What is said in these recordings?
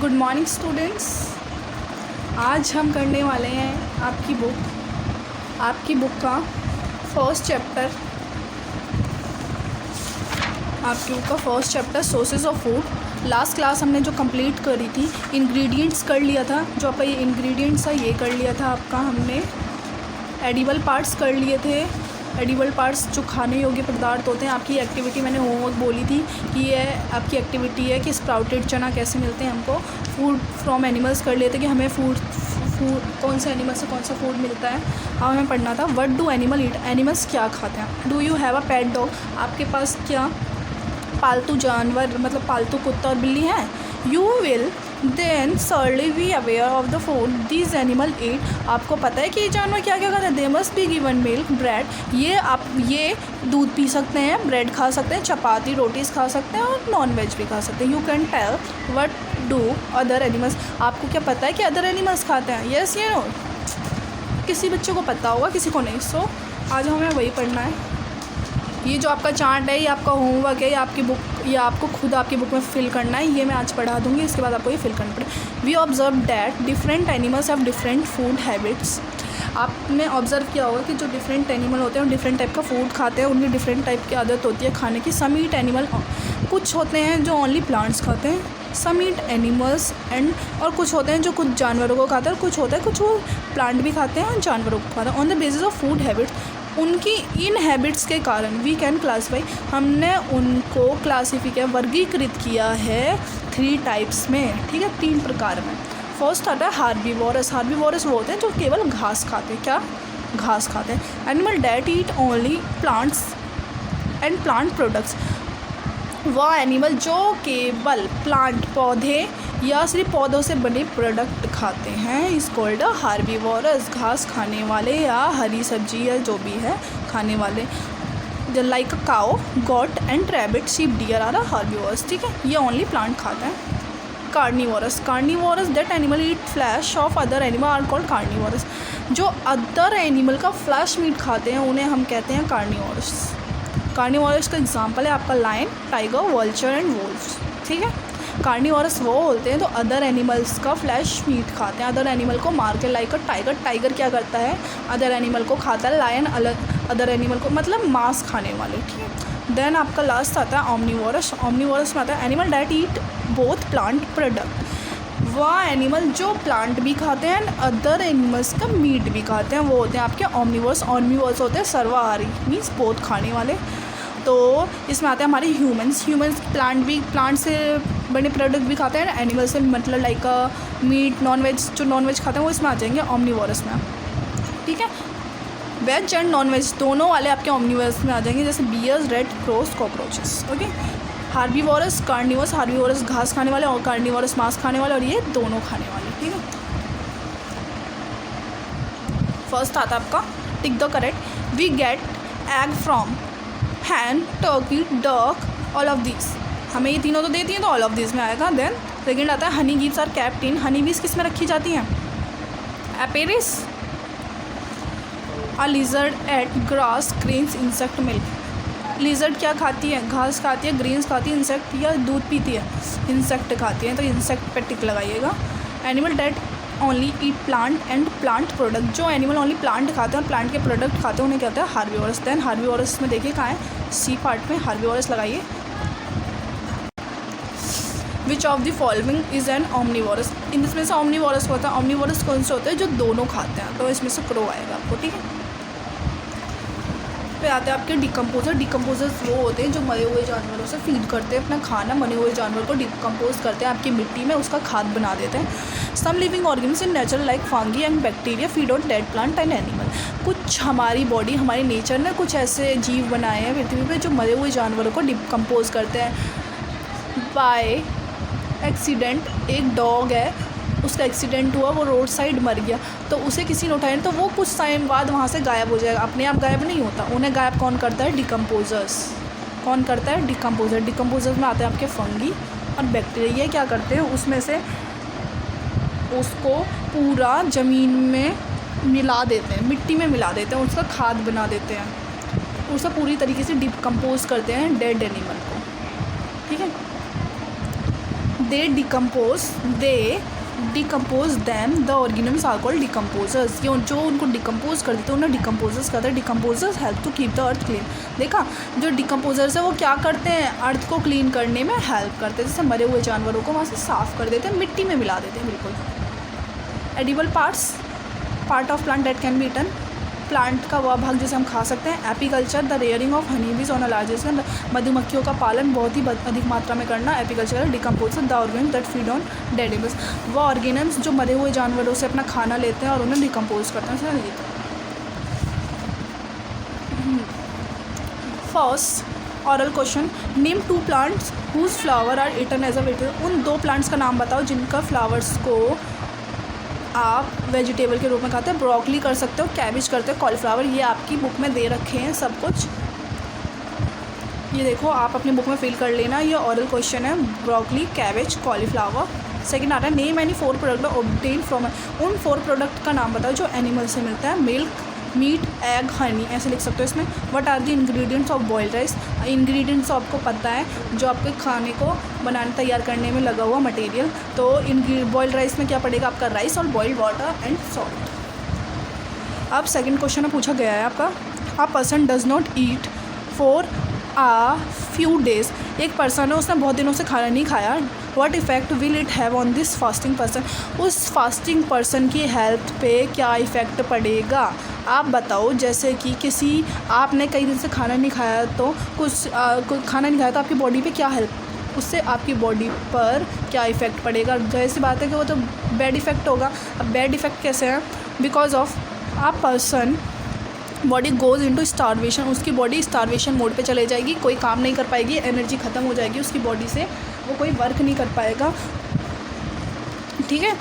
Good morning students. आज हम करने वाले हैं आपकी बुक का first chapter sources of food. Last class हमने जो कंप्लीट करी थी, इंग्रेडिएंट्स कर लिया था। जो आपका ये इंग्रेडिएंट्स था ये कर लिया था आपका हमने। एडिबल पार्ट्स कर लिए थे। एडिबल पार्ट्स जो खाने योग्य पदार्थ होते हैं। आपकी एक्टिविटी मैंने होमवर्क बोली थी कि ये आपकी एक्टिविटी है कि स्प्राउटेड चना कैसे मिलते हैं हमको। फूड फ्रॉम एनिमल्स कर लेते कि हमें फूड कौन से एनिमल से कौन सा फूड मिलता है। अब हमें पढ़ना था what do animal eat, animals क्या खाते हैं। Do you have a pet dog, आपके पास क्या पालतू जानवर मतलब पालतू कुत्ता और बिल्ली है। You will then surely be aware of the food this animal eat, आपको पता है कि ये जानवर क्या क्या खाते हैं। They must be given milk bread, ये दूध पी सकते हैं, ब्रेड खा सकते हैं, चपाती रोटीज़ खा सकते हैं और नॉन वेज भी खा सकते हैं। You can tell what do other animals, आपको क्या पता है कि अदर एनिमल्स खाते हैं। येस ये नो, किसी बच्चे को पता होगा किसी को नहीं। सो आज हमें वही पढ़ना है। ये जो आपका चार्ट है ये आपका होमवर्क है, ये आपकी बुक, ये आपको खुद आपकी बुक में फिल करना है। ये मैं आज पढ़ा दूँगी, इसके बाद आपको ये फिल करना पड़ेगा। We observe that different animals have different food habits, आपने ऑब्ज़र्व किया होगा कि जो डिफरेंट एनिमल होते हैं डिफरेंट टाइप का फूड खाते हैं, उनकी डिफरेंट टाइप की आदत होती है खाने की। सम ईट एनिमल, कुछ होते हैं जो ओनली प्लांट्स खाते हैं। सम ईट एनिमल्स एंड, और कुछ होते हैं जो कुछ जानवरों को खाते हैं, और कुछ होता है कुछ वो प्लांट भी खाते हैं और जानवरों को खाते हैं। On the basis of food habits, उनकी इन हैबिट्स के कारण वी कैन क्लासीफाई, हमने उनको क्लासीफाई वर्गीकृत किया है 3 टाइप्स में, ठीक है, 3 प्रकार में। फर्स्ट आता है हार्बीवोरस। हार्बीवोरस वो होते हैं जो केवल घास खाते हैं। क्या? घास खाते हैं। Animal that eat only plants and plant products, वह एनिमल जो केवल प्लांट पौधे या सिर्फ पौधों से बने प्रोडक्ट खाते हैं इस कॉल्ड हार्बीवोरस, घास खाने वाले या हरी सब्जी या जो भी है खाने वाले। Like a cow, goat and rabbit, sheep, deer are herbivorous, ठीक है, ये ओनली प्लांट खाते हैं। Carnivorous that animal eat flesh of other animal are called carnivorous, जो अदर एनिमल का फ्लैश मीट खाते हैं उन्हें हम कहते हैं कार्निवोरस। कार्निवोरस का एग्जांपल है आपका lion, tiger, vulture and wolves, ठीक है। कार्निवोरस वो होते हैं तो अदर एनिमल्स का फ्लैश मीट खाते हैं, अदर एनिमल को मार के। लाइक टाइगर क्या करता है, अदर एनिमल को खाता है। लायन अदर एनिमल को मतलब मांस खाने वाले, ठीक है। देन आपका लास्ट आता है ओमनीवोरस। ओमनीवोरस में आता है animal that eat both plant product, वह एनिमल जो प्लांट भी खाते हैं एंड अदर एनिमल्स का मीट भी खाते हैं, वो होते हैं आपके ओमनीवोरस। ओमनीवोरस होते हैं सर्वाहारी, मीन्स बोथ खाने वाले। तो इसमें आते हैं हमारे ह्यूमंस प्लांट से बने प्रोडक्ट भी खाते हैं, एनिमल से मतलब लाइक मीट, नॉनवेज, जो नॉनवेज खाते हैं वो इसमें आ जाएंगे ओमनीवोरस में, ठीक है। वेज एंड नॉनवेज दोनों वाले आपके ओमनीवोरस में आ जाएंगे, जैसे bears, red crows, cockroaches, okay. Herbivorous, carnivorous, herbivorous घास खाने वाले और कार्निवोरस मांस खाने वाले, और ये दोनों खाने वाले, ठीक है। फर्स्ट आता है आपका tick the correct. We get egg from hen, turkey, duck, all of this, हमें ये तीनों तो देती हैं तो ऑल ऑफ दिस में आएगा। देन सेकेंड आता है honey gives are kept in, honey bees किस में रखी जाती हैं, apiaries. A lizard eat grass, grains, insect, milk, lizard क्या खाती है, घास खाती है, ग्रेन्स खाती है, इंसेक्ट या दूध पीती है, इंसेक्ट खाती है, तो इंसेक्ट पे टिक लगाइएगा। Animal that only eat plant and plant product, जो एनिमल ओनली प्लांट खाते हैं और प्लांट के प्रोडक्ट खाते हैं उन्हें कहते हैं हार्बीवोरस। देन हार्बीवोरस में देखिए कहाँ है, सी पार्ट में हार्बीवोरस लगाइए। Which of the following is an omnivorous, इसमें से ओमनीवोरस होता है, ओमनीवोरस कौन से होते हैं जो दोनों खाते हैं, तो इसमें से क्रो आएगा आपको, ठीक है। फिर आते हैं आपके डिकम्पोजर। डिकम्पोजर्स वो होते हैं जो मरे हुए जानवरों से फीड करते हैं अपना खाना, मरे हुए जानवर को डिकम्पोज करते हैं आपकी मिट्टी में, उसका खाद बना देते हैं। Some living organisms in nature like fungi and bacteria feed on dead plant and animal, कुछ हमारी बॉडी, हमारे नेचर ने कुछ ऐसे जीव बनाए हैं पृथ्वी पे जो मरे हुए जानवरों को डिकम्पोज करते हैं बाय एक्सीडेंट। एक डॉग है, उसका एक्सीडेंट हुआ, वो रोड साइड मर गया, तो उसे किसी ने उठाया तो वो कुछ टाइम बाद वहाँ से गायब हो जाएगा, अपने आप गायब नहीं होता, उन्हें गायब कौन करता है, डिकम्पोजर्स। कौन करता है, डिकम्पोजर। डिकम्पोजर्स में आते हैं आपके फंगी और बैक्टीरिया। ये क्या करते हैं, उसमें से उसको पूरा ज़मीन में मिला देते हैं, मिट्टी में मिला देते हैं, उसका खाद बना देते हैं, उसे पूरी तरीके से डिकम्पोज करते हैं डेड एनिमल को, ठीक है। They decompose them, the organisms are called decomposers. ये जो उनको डिकम्पोज कर देते हैं उन्हें डिकम्पोजर्स कहते हैं। Decomposers help to keep the earth clean. देखा, जो डिकम्पोजर्स है वो क्या करते हैं, अर्थ को क्लीन करने में हेल्प करते हैं। जैसे मरे हुए जानवरों को वहाँ से साफ़ कर देते हैं, मिट्टी में मिला देते हैं बिल्कुल। Edible part of plant that can be eaten, plant का वह भाग जिसे हम खा सकते हैं। Apiculture, the rearing of honey bees on a large scale, मधुमक्खियों का पालन बहुत ही अधिक मात्रा में करना। Apiculture. Decomposer, the organisms that feed on dead animals, वो ऑर्गेनिम्स जो मरे हुए जानवरों से अपना खाना लेते हैं और उन्हें डिकम्पोज करते हैं। First oral question, name 2 plants whose flower are eaten as a vegetable. उन 2 प्लांट्स का नाम बताओ जिनका फ्लावर्स को आप वेजिटेबल के रूप में खाते हैं। ब्रोकली कर सकते हो, कैबिज करते हो, कॉलीफ्लावर। ये आपकी बुक में दे रखे हैं सब कुछ, ये देखो आप अपनी बुक में फिल कर लेना। ये ऑरल क्वेश्चन है, ब्रोकली, कैबिज, कॉलीफ्लावर। सेकंड आता है, name any 4 product obtain from, उन 4 प्रोडक्ट का नाम बताओ जो एनिमल से मिलता है। मिल्क, मीट, एग, हनी, ऐसे लिख सकते हो इसमें। What are the ingredients of boiled rice, ingredients आपको पता है जो आपके खाने को बनाने तैयार करने में लगा हुआ मटेरियल। तो बॉइल्ड राइस में क्या पड़ेगा आपका, राइस और बॉइल्ड वाटर एंड सॉल्ट। अब सेकंड क्वेश्चन में पूछा गया है आपका, a person does not eat for uh few days, एक पर्सन है उसने बहुत दिनों से खाना नहीं खाया। What effect will it have on this fasting person, उस फास्टिंग पर्सन की हेल्थ पे क्या इफ़ेक्ट पड़ेगा आप बताओ। जैसे कि किसी आपने कई दिन से खाना नहीं खाया तो खाना नहीं खाया तो आपकी बॉडी पे क्या हेल्प, उससे आपकी बॉडी पर क्या इफ़ेक्ट पड़ेगा। जैसी बात है कि वो तो बैड इफ़ेक्ट होगा। अब बैड इफ़ेक्ट कैसे है, because of uh person body goes into starvation, उसकी बॉडी स्टारवेशन मोड पे चले जाएगी, कोई काम नहीं कर पाएगी, एनर्जी ख़त्म हो जाएगी उसकी बॉडी से, वो कोई वर्क नहीं कर पाएगा, ठीक है।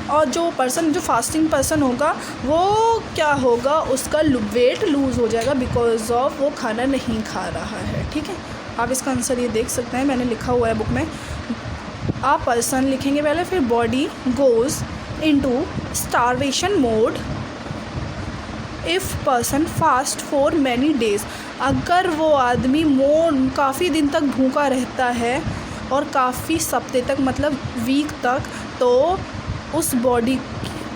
और जो फास्टिंग पर्सन होगा वो क्या होगा, उसका वेट लूज़ हो जाएगा बिकॉज ऑफ वो खाना नहीं खा रहा है, ठीक है। आप इसका आंसर ये देख सकते हैं, मैंने लिखा हुआ है बुक में। आप पर्सन लिखेंगे पहले, फिर body goes into starvation mode if person fast for many days, अगर वो आदमी काफ़ी दिन तक भूखा रहता है और काफ़ी हफ्ते तक मतलब वीक तक, तो उस बॉडी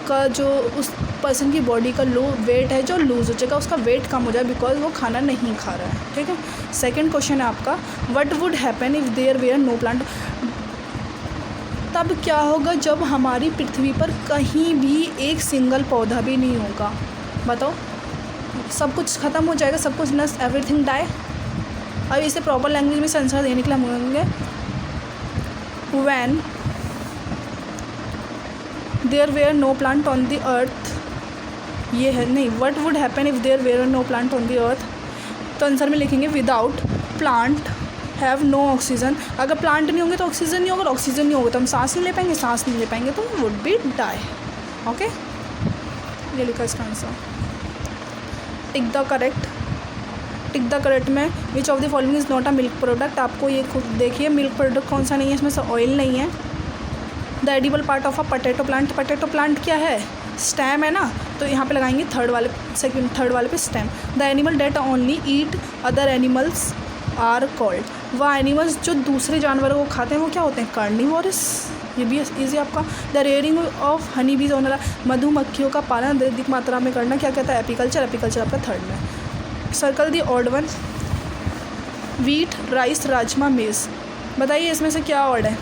का जो उस पर्सन की बॉडी का वेट है जो लूज़ हो जाएगा, उसका वेट कम हो जाएगा बिकॉज वो खाना नहीं खा रहा है, ठीक है। सेकंड क्वेश्चन है आपका, what would happen if there were no plant, तब क्या होगा जब हमारी पृथ्वी पर कहीं भी एक सिंगल पौधा भी नहीं होगा, बताओ। सब कुछ ख़त्म हो जाएगा, सब कुछ नस्ट, एवरीथिंग डाई। अब इसे प्रॉपर लैंग्वेज में आंसर देने के लिए हम बोलेंगे, when there were no plant on the earth, ये है नहीं, what would happen if there were no plant on the earth, तो आंसर में लिखेंगे without plant have no oxygen, अगर प्लांट नहीं होंगे तो ऑक्सीजन नहीं होगा, ऑक्सीजन नहीं होगा तो हम सांस नहीं ले पाएंगे, सांस नहीं ले पाएंगे तो वुड बी डाई, ओके। ये लिखा इसका आंसर। टिक द करेक्ट में which of the following is not a milk product, आपको ये खुद देखिए मिल्क प्रोडक्ट कौन सा नहीं है, इसमें से ऑयल नहीं है। The edible part of a potato plant, potato plant क्या है, स्टेम है ना, तो यहाँ पे लगाएंगे थर्ड वाले पे stem. The animal that only eat other animals are called, वह एनिमल्स जो दूसरे जानवरों को खाते हैं वो क्या होते हैं, कार्निवोरस। ये भी इजी आपका। The rearing of honey bees on, मधुमक्खियों का पालन अधिक मात्रा में करना क्या कहता है, एपीकल्चर आपका थर्ड में। Circle the odd one, wheat, rice, rajma, मेज़, बताइए इसमें से क्या ऑड है।